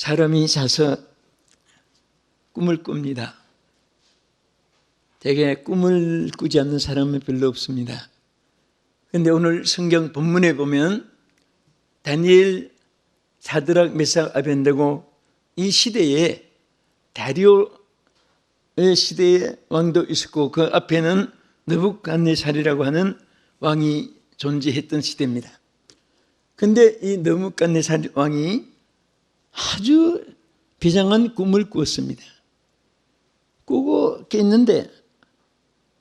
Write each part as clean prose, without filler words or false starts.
사람이 자서 꿈을 꿉니다. 대개 꿈을 꾸지 않는 사람은 별로 없습니다. 그런데 오늘 성경 본문에 보면 다니엘, 사드락, 메삭, 아벤느고 이 시대에 다리오의 시대의 왕도 있었고 그 앞에는 느부갓네살이라고 하는 왕이 존재했던 시대입니다. 그런데 이 느부갓네살 왕이 아주 비장한 꿈을 꾸었습니다. 꾸고 깼는데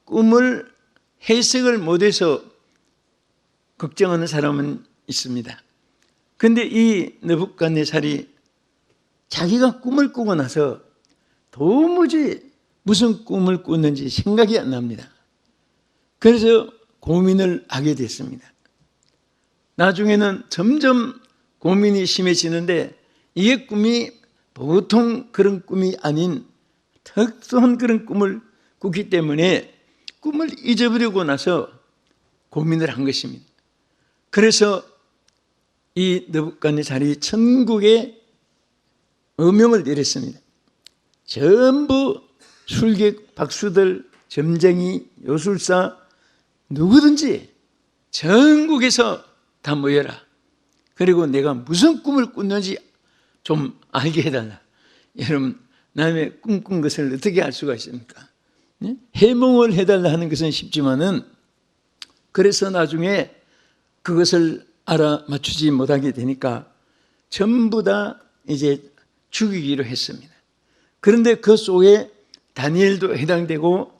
꿈을 해석을 못해서 걱정하는 사람은 있습니다. 그런데 이 느부갓네살이 자기가 꿈을 꾸고 나서 도무지 무슨 꿈을 꿨는지 생각이 안 납니다. 그래서 고민을 하게 됐습니다. 나중에는 점점 고민이 심해지는데 이게 꿈이 보통 그런 꿈이 아닌 특수한 그런 꿈을 꾸기 때문에 꿈을 잊어버리고 나서 고민을 한 것입니다. 그래서 이 느부갓네살이 천국에 어명을 내렸습니다. 전부 술객, 박수들, 점쟁이, 요술사 누구든지 전국에서 다 모여라. 그리고 내가 무슨 꿈을 꿨는지 좀 알게 해달라. 여러분, 남의 꿈꾼 것을 어떻게 알 수가 있습니까? 해몽을 해달라 하는 것은 쉽지만은 그래서 나중에 그것을 알아맞추지 못하게 되니까 전부 다 이제 죽이기로 했습니다. 그런데 그 속에 다니엘도 해당되고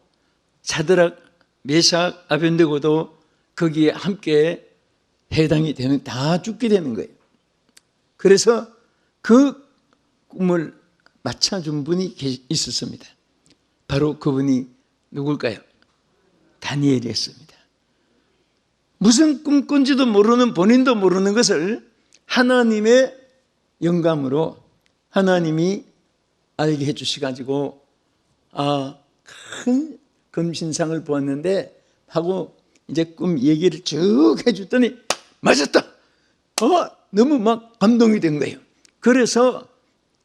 사드락, 메삭, 아벤느고도 거기에 함께 해당이 되는, 다 죽게 되는 거예요. 그래서 그 꿈을 맞춰준 분이 있었습니다. 바로 그분이 누굴까요? 다니엘이었습니다. 무슨 꿈 꾼지도 모르는, 본인도 모르는 것을 하나님의 영감으로 하나님이 알게 해주셔가지고 큰 금신상을 보았는데 하고 이제 꿈 얘기를 쭉 해줬더니 맞았다. 너무 막 감동이 된 거예요. 그래서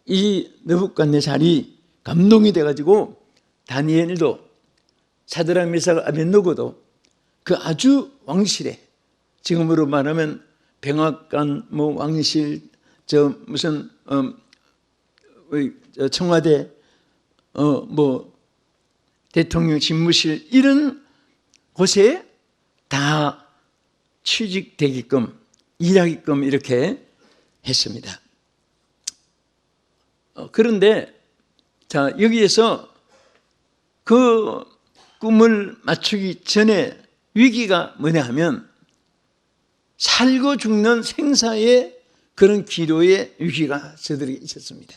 이 느부갓네살이 감동이 돼가지고 다니엘도 사드락, 메삭, 아벤느고도 그 아주 왕실에, 지금으로 말하면 백악관, 왕실, 무슨 청와대, 대통령 집무실 이런 곳에 다 취직되게끔, 일하게끔 이렇게 했습니다. 그런데 자, 여기에서 그 꿈을 맞추기 전에 위기가 뭐냐 하면 살고 죽는 생사의 그런 기로의 위기가 저들에게 있었습니다.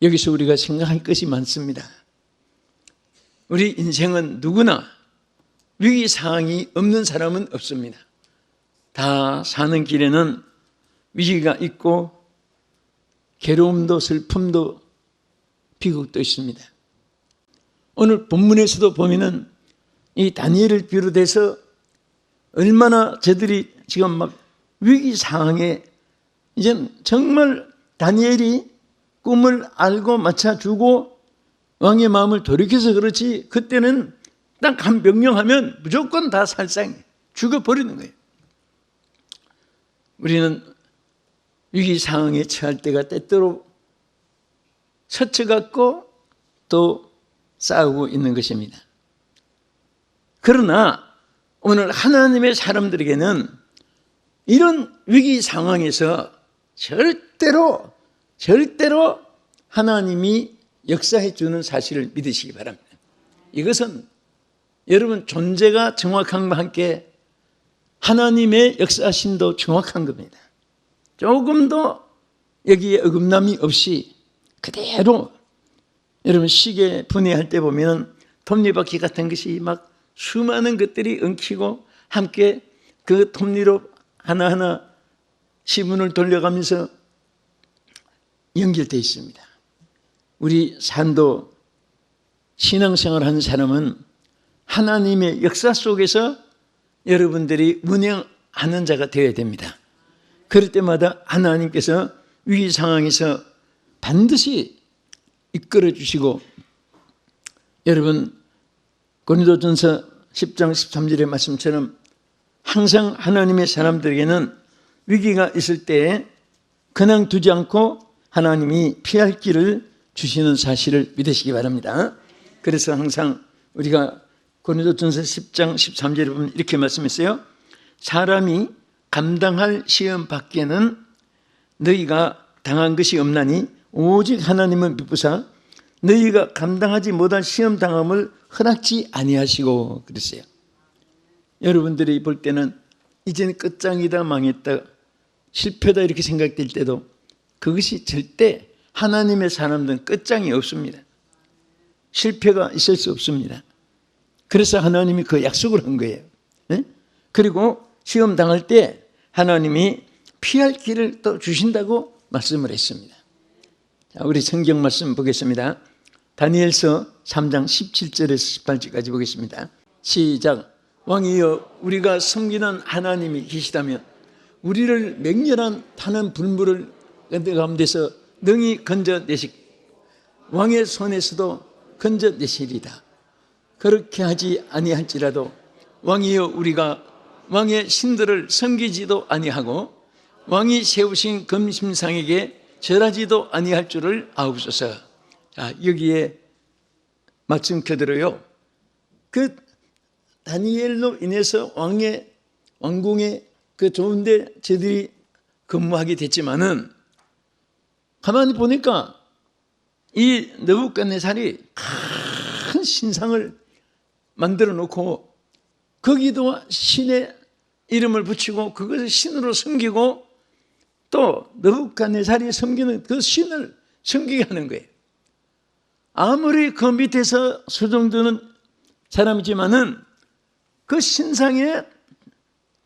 여기서 우리가 생각할 것이 많습니다. 우리 인생은 누구나 위기 상황이 없는 사람은 없습니다. 다 사는 길에는 위기가 있고 괴로움도 슬픔도 비극도 있습니다. 오늘 본문에서도 보면은 이 다니엘을 비롯해서 얼마나 저들이 지금 막 위기 상황에 이제 정말 다니엘이 꿈을 알고 맞춰주고 왕의 마음을 돌이켜서 그렇지 그때는 딱 한 명령하면 무조건 다 살상 죽어버리는 거예요. 우리는 위기 상황에 처할 때가 때때로 서쳐갖고 또 싸우고 있는 것입니다. 그러나 오늘 하나님의 사람들에게는 이런 위기 상황에서 절대로 하나님이 역사해 주는 사실을 믿으시기 바랍니다. 이것은 여러분 존재가 정확한 것과 함께 하나님의 역사심도 정확한 겁니다. 조금도 여기에 어긋남이 없이 그대로, 여러분 시계 분해할 때 보면 톱니바퀴 같은 것이 막 수많은 것들이 엉키고 함께 그 톱니로 하나하나 시분을 돌려가면서 연결되어 있습니다. 우리 산도 신앙생활하는 사람은 하나님의 역사 속에서 여러분들이 운영하는 자가 되어야 됩니다. 그럴 때마다 하나님께서 위기 상황에서 반드시 이끌어 주시고, 여러분 고린도전서 10장 13절의 말씀처럼 항상 하나님의 사람들에게는 위기가 있을 때에 그냥 두지 않고 하나님이 피할 길을 주시는 사실을 믿으시기 바랍니다. 그래서 항상 우리가 고린도전서 10장 13절에 보면 이렇게 말씀했어요. 사람이 감당할 시험 밖에는 너희가 당한 것이 없나니 오직 하나님은 미쁘사 너희가 감당하지 못할 시험 당함을 허락지 아니하시고 그랬어요. 여러분들이 볼 때는 이제는 끝장이다, 망했다, 실패다 이렇게 생각될 때도 그것이 절대 하나님의 사람들은 끝장이 없습니다. 실패가 있을 수 없습니다. 그래서 하나님이 그 약속을 한 거예요. 네? 그리고 시험 당할 때 하나님이 피할 길을 또 주신다고 말씀을 했습니다. 자, 우리 성경 말씀 보겠습니다. 다니엘서 3장 17절에서 18절까지 보겠습니다. 시작. 왕이여, 우리가 섬기는 하나님이 계시다면 우리를 맹렬한 타는 불물을 가운데서 능히 건져내시, 왕의 손에서도 건져내시리다. 그렇게 하지 아니할지라도 왕이여, 우리가 왕의 신들을 섬기지도 아니하고 왕이 세우신 금심상에게 절하지도 아니할 줄을 아옵소서. 자, 여기에 말씀 그대로요. 그 다니엘로 인해서 왕궁에 그 좋은데 저들이 근무하게 됐지만은 가만히 보니까 이 느부갓네살이 큰 신상을 만들어 놓고 거기도 신의 이름을 붙이고 그것을 신으로 섬기고 또 느부갓네살이 섬기는 그 신을 섬기게 하는 거예요. 아무리 그 밑에서 수종드는 사람이지만은 그 신상에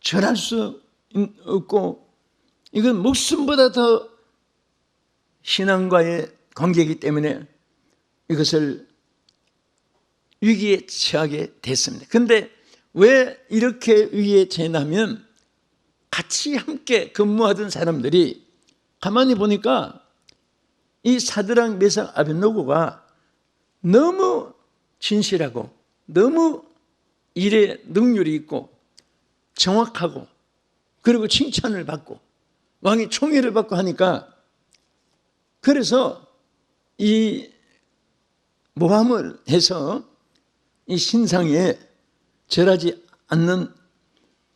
절할 수 없고 이건 목숨보다 더 신앙과의 관계이기 때문에 이것을 위기에 처하게 됐습니다. 그런데 왜 이렇게 위기에 처했냐면 같이 함께 근무하던 사람들이 가만히 보니까 이 사드락 메삭 아벳노고가 너무 진실하고 너무 일에 능률이 있고 정확하고 그리고 칭찬을 받고 왕이 총애를 받고 하니까 그래서 이 모함을 해서 이 신상에 절하지 않는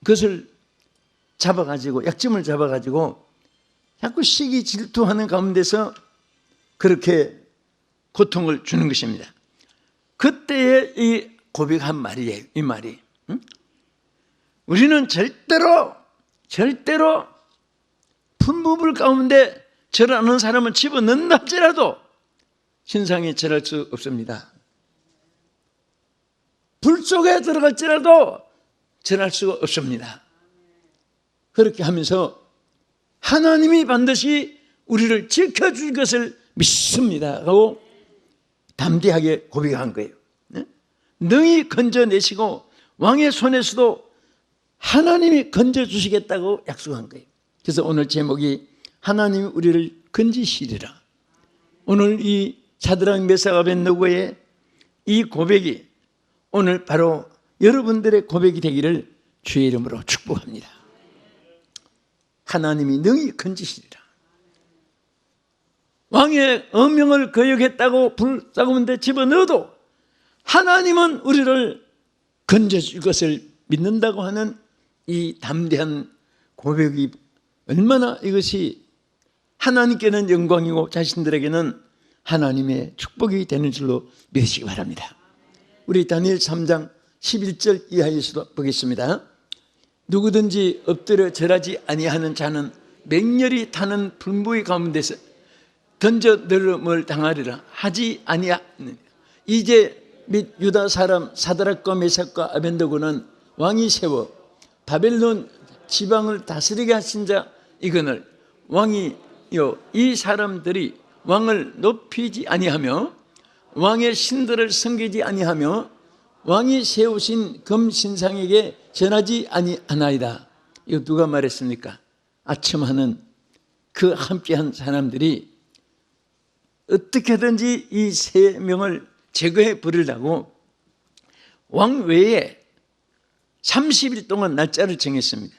것을 잡아가지고 약점을 잡아가지고 자꾸 시기 질투하는 가운데서 그렇게 고통을 주는 것입니다. 그때의 이 고백한 말이에요. 이 말이 우리는 절대로 분부불 가운데 절하는 사람을 집어넣는다 할지라도 신상에 절할 수 없습니다. 불 속에 들어갈지라도 절할 수가 없습니다. 그렇게 하면서 하나님이 반드시 우리를 지켜줄 것을 믿습니다 하고 담대하게 고백한 거예요. 능히 건져내시고 왕의 손에서도 하나님이 건져주시겠다고 약속한 거예요. 그래서 오늘 제목이 하나님이 우리를 건지시리라. 오늘 이 사드락 메삭 아벳노고의 이 고백이 오늘 바로 여러분들의 고백이 되기를 주의 이름으로 축복합니다. 하나님이 능히 건지시리라. 왕의 어명을 거역했다고 불 싸구문 데 집어넣어도 하나님은 우리를 건져줄 것을 믿는다고 하는 이 담대한 고백이 얼마나 이것이 하나님께는 영광이고 자신들에게는 하나님의 축복이 되는 줄로 믿으시기 바랍니다. 우리 다니엘 3장 11절 이하에서도 보겠습니다. 누구든지 엎드려 절하지 아니하는 자는 맹렬히 타는 불무의 가운데서 던져 넣음을 당하리라 하지 아니하느니라. 이제 및 유다 사람 사드락과 메삭과 아벳노고는 왕이 세워 바벨론 지방을 다스리게 하신 자 이거늘 왕이요 이 사람들이 왕을 높이지 아니하며 왕의 신들을 섬기지 아니하며 왕이 세우신 금신상에게 전하지 아니하나이다. 이거 누가 말했습니까? 아첨하는 그 함께한 사람들이 어떻게든지 이 세 명을 제거해 버리려고 왕외에 30일 동안 날짜를 정했습니다.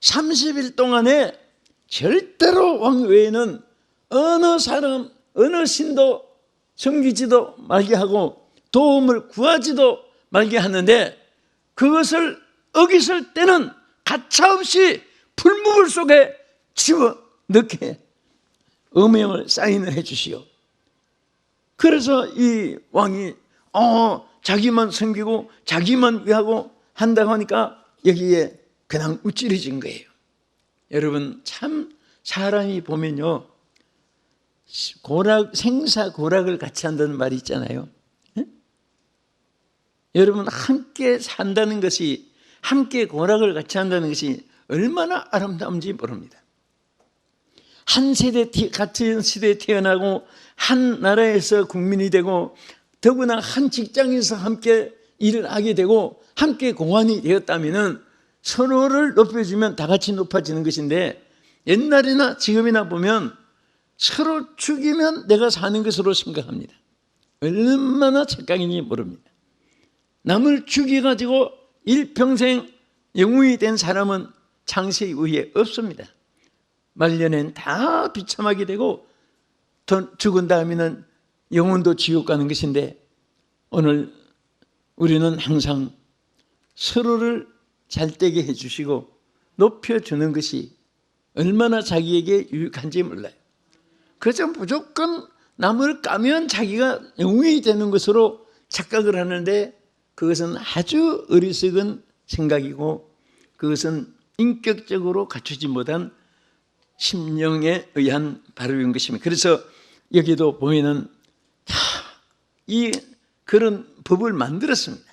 30일 동안에 절대로 왕외에는 어느 사람, 어느 신도 섬기지도 말게 하고 도움을 구하지도 말게 하는데, 그것을 어겼을 때는 가차없이 풀무불 속에 집어넣게 어명을 사인을 해 주시오. 그래서 이 왕이 자기만 섬기고 자기만 위하고 한다고 하니까 여기에 그냥 우쭐해진 거예요. 여러분, 참 사람이 보면요, 생사고락을 같이 한다는 말이 있잖아요. 네? 여러분, 함께 산다는 것이, 함께 고락을 같이 한다는 것이 얼마나 아름다운지 모릅니다. 한 세대, 같은 시대에 태어나고 한 나라에서 국민이 되고 더구나 한 직장에서 함께 일을 하게 되고 함께 공환이 되었다면 서로를 높여주면 다 같이 높아지는 것인데, 옛날이나 지금이나 보면 서로 죽이면 내가 사는 것으로 생각합니다. 얼마나 착각인지 모릅니다. 남을 죽여가지고 일평생 영웅이 된 사람은 창세 이후에 없습니다. 말년엔 다 비참하게 되고 죽은 다음에는 영혼도 지옥 가는 것인데, 오늘 우리는 항상 서로를 잘되게 해주시고 높여주는 것이 얼마나 자기에게 유익한지 몰라요. 그저 무조건 남을 까면 자기가 영웅이 되는 것으로 착각을 하는데, 그것은 아주 어리석은 생각이고 그것은 인격적으로 갖추지 못한 심령에 의한 발언인 것입니다. 그래서 여기도 보면은 이 그런 법을 만들었습니다.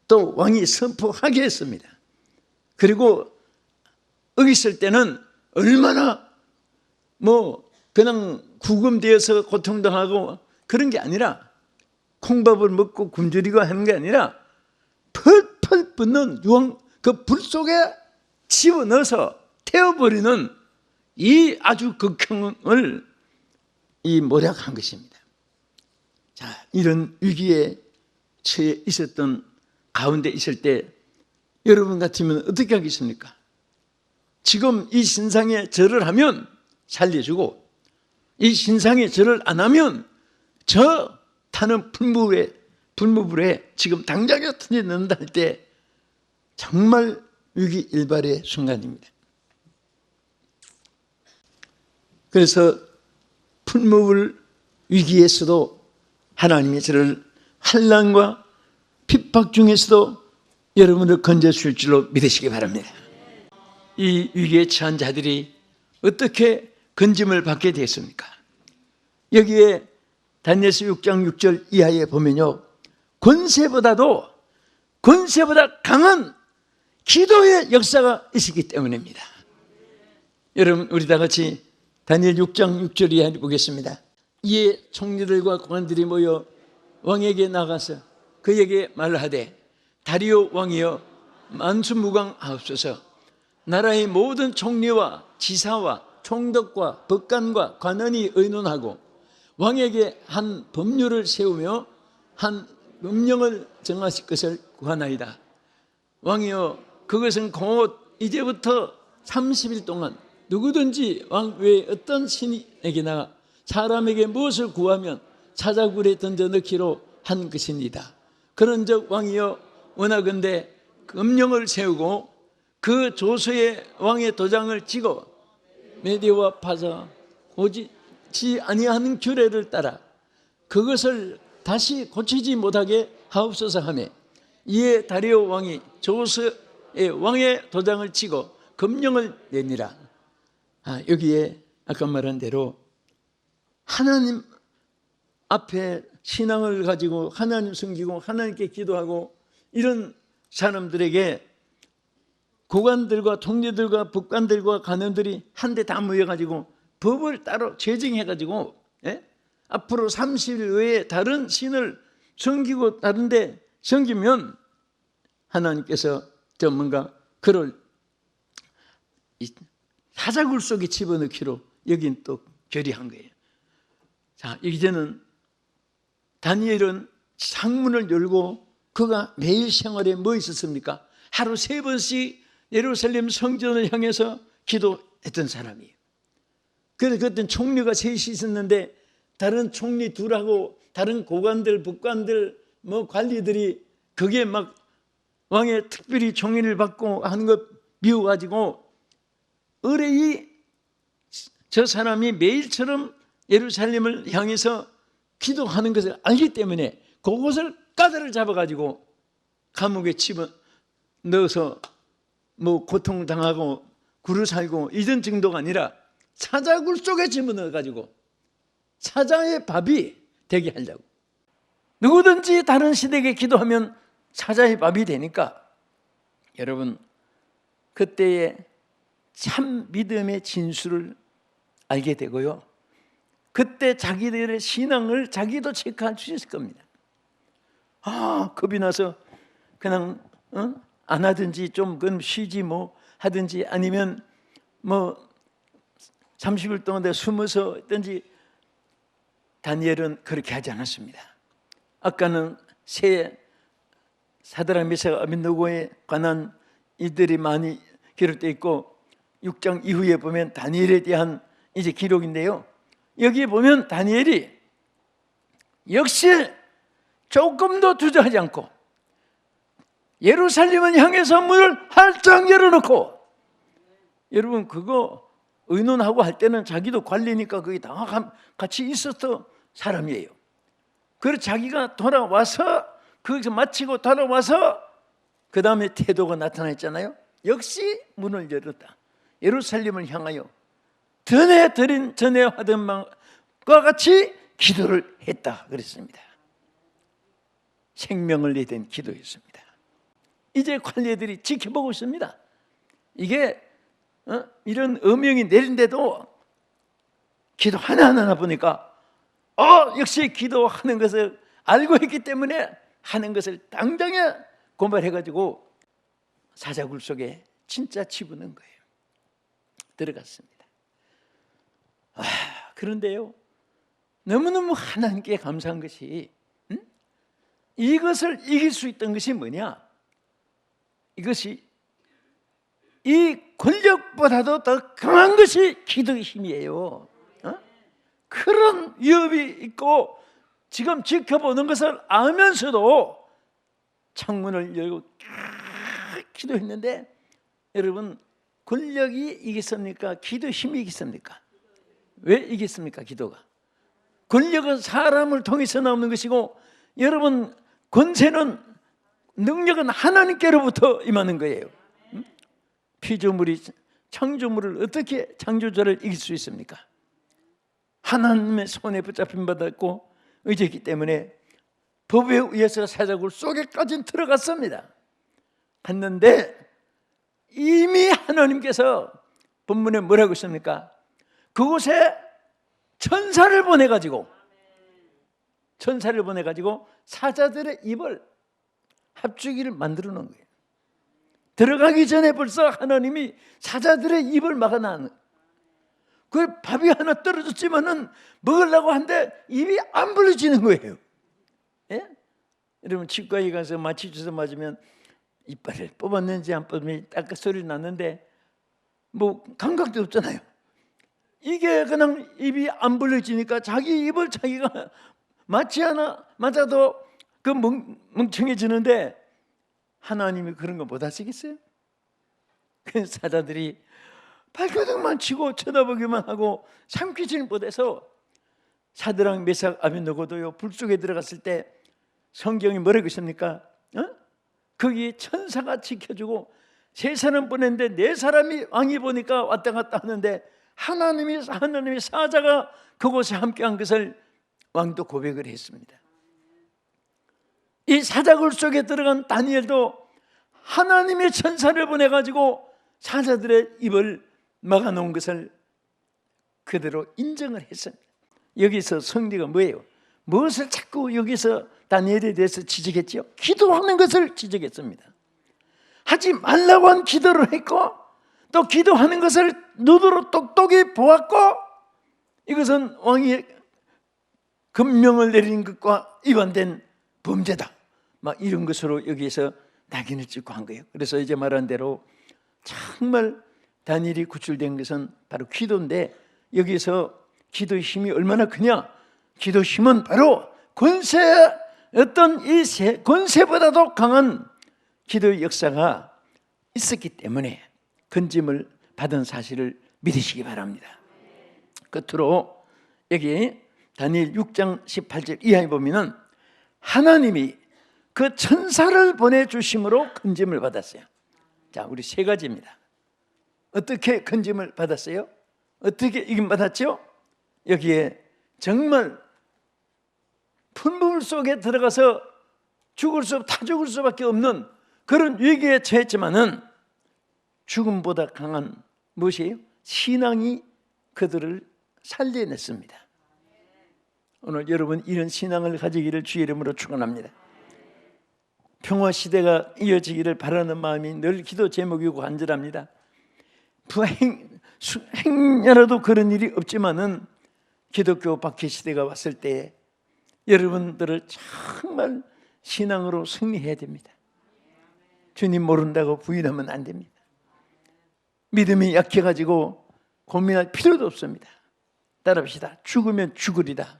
또 왕이 선포하게 했습니다. 그리고 어겼을 때는 얼마나 그냥 구금되어서 고통당하고 그런 게 아니라, 콩밥을 먹고 굶주리고 하는 게 아니라 펄펄 붙는 유황 그 불 속에 집어넣어서 태워버리는 이 아주 극형을 모략한 것입니다. 자, 이런 위기에 처해 있었던 가운데 있을 때 여러분 같으면 어떻게 하겠습니까? 지금 이 신상에 절을 하면 살려주고, 이 신상에 절을 안 하면 저 타는 풀무불에 지금 당장에 던져 넣는다 할 때 정말 위기일발의 순간입니다. 그래서 풀무불 위기에서도 하나님이 저를 환난과 핍박 중에서도 여러분을 건져줄 줄로 믿으시기 바랍니다. 이 위기에 처한 자들이 어떻게 건짐을 받게 되었습니까? 여기에 다니엘서 6장 6절 이하에 보면요, 권세보다 강한 기도의 역사가 있었기 때문입니다. 여러분, 우리 다 같이 다니엘 6장 6절 이하에 보겠습니다. 이에 총리들과 고관들이 모여 왕에게 나가서 그에게 말하되, 다리오 왕이여 만수무강하옵소서. 나라의 모든 총리와 지사와 총독과 법관과 관원이 의논하고 왕에게 한 법률을 세우며 한 법령을 정하실 것을 구하나이다. 왕이여, 그것은 곧 이제부터 30일 동안 누구든지 왕 외에 어떤 신에게나 사람에게 무엇을 구하면 사자굴에 던져 넣기로 한 것입니다. 그런즉 왕이여, 원하건대 법령을 세우고 그 조서에 왕의 도장을 찍어 메대와 파사 고치지 아니하는 규례를 따라 그것을 다시 고치지 못하게 하옵소서 하며, 이에 다리오 왕이 조서에 왕의 도장을 찍어 금령을 내니라. 여기에 아까 말한 대로 하나님 앞에 신앙을 가지고 하나님 섬기고 하나님께 기도하고 이런 사람들에게 고관들과 총리들과 법관들과 관원들이 한데 다 모여가지고 법을 따로 제정해가지고 앞으로 30일 외에 다른 신을 섬기고 다른데 섬기면 하나님께서 뭔가 그를 사자굴 속에 집어넣기로 여긴 또 결의한 거예요. 자, 이제는 다니엘은 상문을 열고 그가 매일 생활에 뭐 있었습니까? 하루 3번씩 예루살렘 성전을 향해서 기도했던 사람이에요. 그래서 그때는 총리가 셋이 있었는데 다른 총리 둘하고 다른 고관들, 북관들, 뭐 관리들이 그게 막 왕의 특별히 총리를 받고 하는 것 미워가지고 의뢰이 저 사람이 매일처럼 예루살렘을 향해서 기도하는 것을 알기 때문에 그것을 까다를 잡아가지고 감옥에 집어넣어서 뭐 고통당하고 굴을 살고 이런 정도가 아니라 사자굴 속에 집어넣어가지고 사자의 밥이 되게 하려고. 누구든지 다른 시댁에 기도하면 사자의 밥이 되니까 여러분 그때의 참 믿음의 진수를 알게 되고요. 그때 자기들의 신앙을 자기도 체크할 수 있을 겁니다. 겁이 나서 그냥 안 하든지 좀 그럼 쉬지 뭐 하든지 아니면 뭐 30일 동안 내가 숨어서 했든지 다니엘은 그렇게 하지 않았습니다. 아까는 새 사드락 메삭 아벳느고에 관한 이들이 많이 기록되어 있고 6장 이후에 보면 다니엘에 대한 이제 기록인데요. 여기에 보면 다니엘이 역시 조금도 주저하지 않고 예루살렘을 향해서 문을 활짝 열어놓고, 여러분 그거 의논하고 할 때는 자기도 관리니까 거기 다 같이 있었던 사람이에요. 그래서 자기가 돌아와서 거기서 마치고 돌아와서 그 다음에 태도가 나타났잖아요. 역시 문을 열었다. 예루살렘을 향하여 전에 하던 것과 같이 기도를 했다 그랬습니다. 생명을 내던 기도였습니다. 이제 관리들이 지켜보고 있습니다. 이게 이런 어명이 내린데도 기도 하나하나 보니까 역시 기도하는 것을 알고 있기 때문에 하는 것을 당장에 고발해가지고 사자굴 속에 진짜 집어넣은 거예요. 들어갔습니다. 그런데요, 너무너무 하나님께 감사한 것이 이것을 이길 수 있던 것이 뭐냐? 이것이 이 권력보다도 더 강한 것이 기도의 힘이에요. 그런 위협이 있고 지금 지켜보는 것을 알면서도 창문을 열고 기도했는데, 여러분 권력이 이겼습니까? 기도 힘이 이겼습니까? 왜 이겼습니까? 기도가. 권력은 사람을 통해서 나오는 것이고, 여러분 권세는 능력은 하나님께로부터 임하는 거예요. 피조물이 창조물을 어떻게 창조자를 이길 수 있습니까? 하나님의 손에 붙잡힌 받았고 의지했기 때문에 법에 의해서 사자굴 속에까지 들어갔습니다. 갔는데 이미 하나님께서 본문에 뭐라고 있습니까? 그곳에 천사를 보내가지고 사자들의 입을 합주기를 만들어 놓은 거예요. 들어가기 전에 벌써 하나님이 사자들의 입을 막아놔는, 그 밥이 하나 떨어졌지만은 먹으려고 하는데 입이 안 벌어지는 거예요. 예? 여러분 치과에 가서 마취 주사 맞으면 이빨을 뽑았는지 안 뽑았는지 딱 소리 났는데 뭐 감각도 없잖아요. 이게 그냥 입이 안 벌어지니까 자기 입을 자기가 마취 하나 맞아도 그 멍청해지는데 하나님이 그런 거 못 하시겠어요? 그 사자들이 발가락만 치고 쳐다보기만 하고 삼키질 못해서 사드락 메삭 아벳느고도요 불 속에 들어갔을 때 성경이 뭐라고 있습니까? 거기 천사가 지켜주고 3사람 보냈는데 4사람이 왕이 보니까 왔다 갔다 하는데 하나님이 사자가 그곳에 함께한 것을 왕도 고백을 했습니다. 이 사자굴 속에 들어간 다니엘도 하나님의 천사를 보내가지고 사자들의 입을 막아놓은 것을 그대로 인정을 했습니다. 여기서 성리가 뭐예요? 무엇을 자꾸 여기서 다니엘에 대해서 지적했지요? 기도하는 것을 지적했습니다. 하지 말라고 한 기도를 했고 또 기도하는 것을 눈으로 똑똑히 보았고 이것은 왕이 금명을 내리는 것과 위반된 범죄다. 막 이런 것으로 여기에서 낙인을 찍고 한 거예요. 그래서 이제 말한 대로 정말 다니엘이 구출된 것은 바로 기도인데, 여기서 기도의 힘이 얼마나 크냐? 기도 힘은 바로 어떤 이 권세보다도 강한 기도의 역사가 있었기 때문에 건짐을 받은 사실을 믿으시기 바랍니다. 끝으로 여기 다니엘 6장 18절 이하에 보면은 하나님이 그 천사를 보내주심으로 건짐을 받았어요. 자, 우리 세 가지입니다. 어떻게 건짐을 받았어요? 어떻게 이김 받았죠? 여기에 정말 풍물 속에 들어가서 다 죽을 수밖에 없는 그런 위기에 처했지만은 죽음보다 강한 무엇이에요? 신앙이 그들을 살려냈습니다. 오늘 여러분 이런 신앙을 가지기를 주의 이름으로 축원합니다. 평화 시대가 이어지기를 바라는 마음이 늘 기도 제목이고 간절합니다. 행여라도 그런 일이 없지만은 기독교 박해 시대가 왔을 때 여러분들을 정말 신앙으로 승리해야 됩니다. 주님 모른다고 부인하면 안 됩니다. 믿음이 약해가지고 고민할 필요도 없습니다. 따라합시다. 죽으면 죽으리다.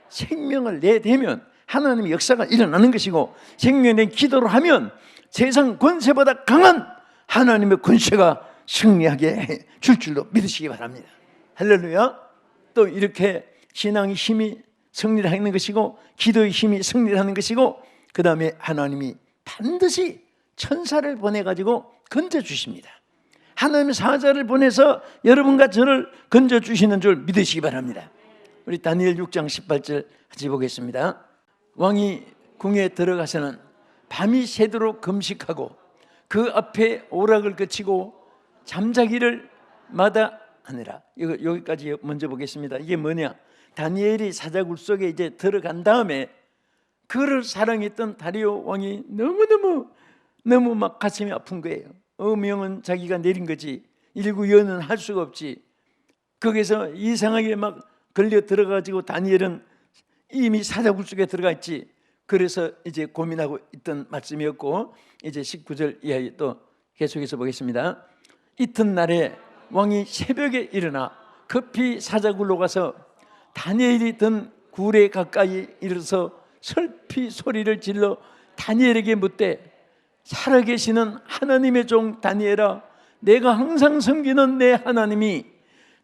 생명을 내대면 하나님의 역사가 일어나는 것이고, 생명의 기도를 하면 세상 권세보다 강한 하나님의 권세가 승리하게 줄 줄로 믿으시기 바랍니다. 할렐루야. 또 이렇게 신앙의 힘이 승리를 하는 것이고, 기도의 힘이 승리를 하는 것이고, 그 다음에 하나님이 반드시 천사를 보내가지고 건져주십니다. 하나님의 사자를 보내서 여러분과 저를 건져주시는 줄 믿으시기 바랍니다. 우리 다니엘 6장 18절 같이 보겠습니다. 왕이 궁에 들어가서는 밤이 새도록 금식하고 그 앞에 오락을 그치고 잠자기를 마다하니라. 여기까지 먼저 보겠습니다. 이게 뭐냐? 다니엘이 사자굴 속에 이제 들어간 다음에 그를 사랑했던 다리오 왕이 너무 막 가슴이 아픈 거예요. 어명은 자기가 내린 거지 일구연은 할 수가 없지. 거기서 이상하게 막 걸려 들어가지고 다니엘은 이미 사자굴 속에 들어가 있지. 그래서 이제 고민하고 있던 말씀이었고, 이제 19절 이하에 또 계속해서 보겠습니다. 이튿날에 왕이 새벽에 일어나 급히 사자굴로 가서 다니엘이 든 굴에 가까이 이르러서 슬피 소리를 질러 다니엘에게 묻되, 살아계시는 하나님의 종 다니엘아, 내가 항상 섬기는 내 하나님이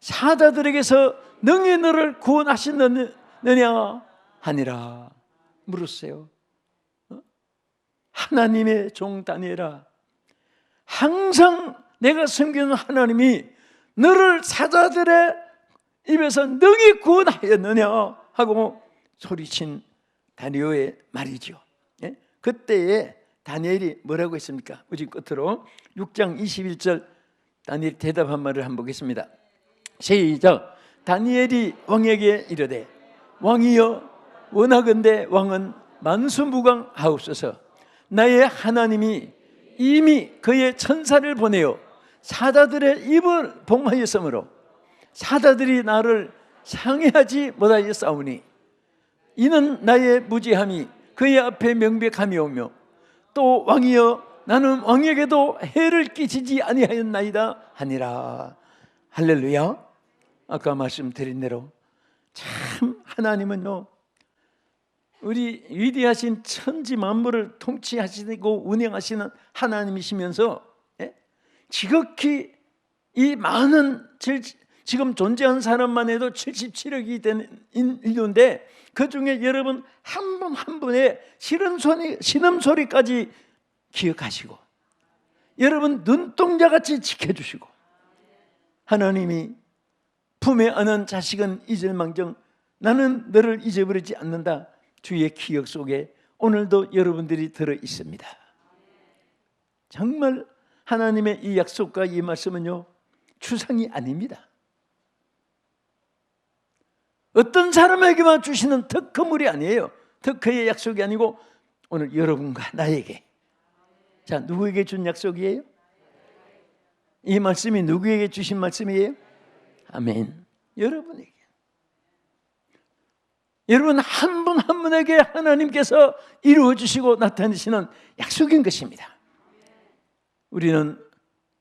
사자들에게서 능히 너를 구원하시느냐 하니라. 물었어요. 하나님의 종 다니엘아, 항상 내가 섬기는 하나님이 너를 사자들의 입에서 능히 구원하였느냐 하고 소리친 다니엘의 말이죠. 예? 그때에 다니엘이 뭐라고 했습니까? 우리 끝으로 6장 21절 다니엘 대답한 말을 한번 보겠습니다. 시작. 다니엘이 왕에게 이르되, 왕이여, 원하건대 왕은 만수무강하옵소서. 나의 하나님이 이미 그의 천사를 보내어 사자들의 입을 봉하였으므로 사자들이 나를 상해하지 못하였사오니, 이는 나의 무지함이 그의 앞에 명백함이오며, 또 왕이여, 나는 왕에게도 해를 끼치지 아니하였나이다 하니라. 할렐루야. 아까 말씀드린 대로 참 하나님은요, 우리 위대하신 천지 만물을 통치하시고 운행하시는 하나님이시면서 지극히 이 많은 지금 존재한 사람만 해도 77억이 되는 인류인데, 그 중에 여러분 한 분 한 분의 신음소리까지 기억하시고 여러분 눈동자같이 지켜주시고, 하나님이 품에 안은 자식은 잊을망정 나는 너를 잊어버리지 않는다. 주의 기억 속에 오늘도 여러분들이 들어 있습니다. 정말 하나님의 이 약속과 이 말씀은요, 추상이 아닙니다. 어떤 사람에게만 주시는 특허물이 아니에요. 특허의 약속이 아니고 오늘 여러분과 나에게. 자, 누구에게 준 약속이에요? 이 말씀이 누구에게 주신 말씀이에요? 아멘. 여러분에게. 여러분 한 분 한 분에게 하나님께서 이루어 주시고 나타내시는 약속인 것입니다. 우리는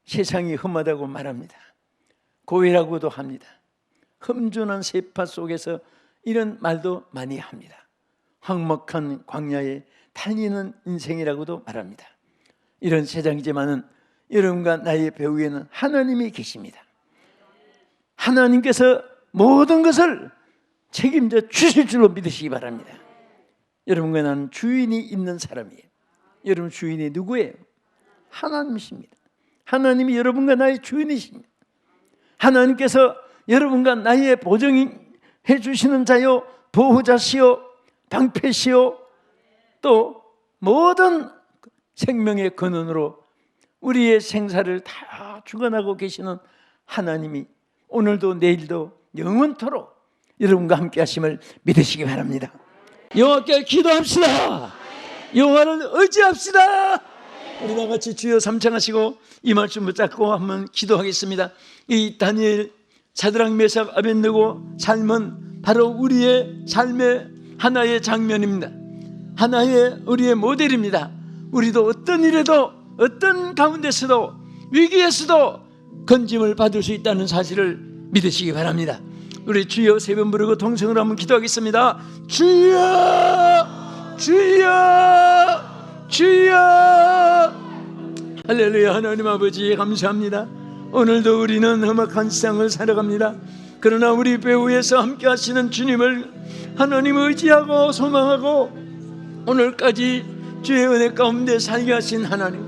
세상이 험하다고 말합니다. 고해라고도 합니다. 험준한 세파 속에서 이런 말도 많이 합니다. 황목한 광야에 달리는 인생이라고도 말합니다. 이런 세상이지만은 여러분과 나의 배후에는 하나님이 계십니다. 하나님께서 모든 것을 책임져 주실 줄로 믿으시기 바랍니다. 여러분과 나는 주인이 있는 사람이에요. 여러분 주인이 누구예요? 하나님이십니다. 하나님이 여러분과 나의 주인이십니다. 하나님께서 여러분과 나의 보정해 주시는 자요, 보호자시요, 방패시요, 또 모든 생명의 근원으로 우리의 생사를 다 주관하고 계시는 하나님이 오늘도 내일도 영원토록 여러분과 함께 하심을 믿으시기 바랍니다. 여호와께 기도합시다. 여호와를 의지합시다. 우리 다 같이 주여 삼창하시고 이 말씀 붙잡고 한번 기도하겠습니다. 이 다니엘, 사드락, 메삭, 아벳느고 삶은 바로 우리의 삶의 하나의 장면입니다. 하나의 우리의 모델입니다. 우리도 어떤 일에도 어떤 가운데서도 위기에서도 건짐을 받을 수 있다는 사실을 믿으시기 바랍니다. 우리 주여 세 번 부르고 동성으로 한번 기도하겠습니다. 주여, 주여, 주여. 할렐루야. 하나님 아버지 감사합니다. 오늘도 우리는 험악한 세상을 살아갑니다. 그러나 우리 배후에서 함께 하시는 주님을 하나님을 의지하고 소망하고 오늘까지 주의 은혜 가운데 살게 하신 하나님,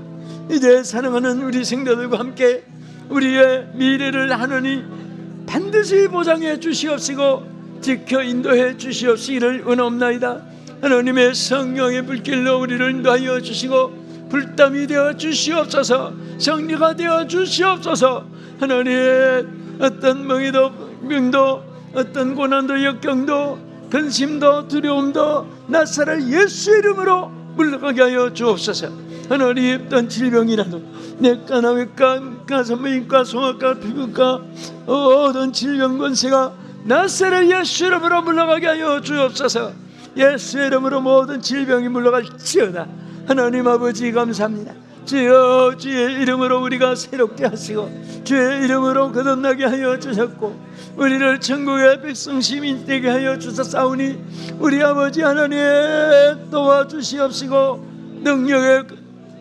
이제 사랑하는 우리 성도들과 함께 우리의 미래를 하나님 반드시 보장해 주시옵시고 지켜 인도해 주시옵시기를 원하옵나이다. 하나님의 성령의 불길로 우리를 인도하여 주시고 불담이 되어 주시옵소서. 성리가 되어 주시옵소서. 하나님 어떤 명도 어떤 고난도 역경도 근심도 두려움도 낯설 예수 이름으로 물러가게 하여 주옵소서. 하나님 어떤 질병이라도 내과나 외과, 가슴의과, 소아과, 피부과 모든 질병 권세가 낯설 예수 이름으로 물러가게 하여 주옵소서. 예수 이름으로 모든 질병이 물러갈지어다. 하나님 아버지 감사합니다. 주여, 주의 이름으로 우리가 새롭게 하시고 주의 이름으로 거듭나게 하여 주셨고 우리를 천국의 백성 시민 되게 하여 주셨사오니 우리 아버지 하나님 도와주시옵시고 능력의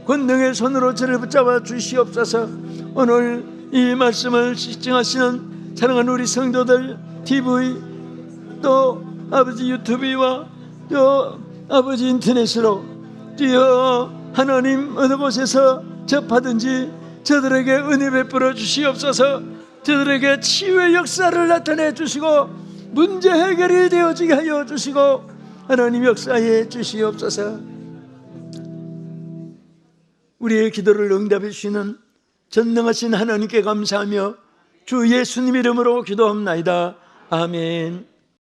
권능의 손으로 저를 붙잡아 주시옵소서. 오늘 이 말씀을 시청하시는 사랑하는 우리 성도들, TV 또 아버지 유튜브와 또 아버지 인터넷으로 주여 하나님 어느 곳에서 접하든지 저들에게 은혜 베풀어 주시옵소서. 저들에게 치유의 역사를 나타내 주시고 문제 해결이 되어지게 하여 주시고 하나님 역사해 주시옵소서. 우리의 기도를 응답해 주시는 전능하신 하나님께 감사하며 주 예수님 이름으로 기도합나이다. 아멘.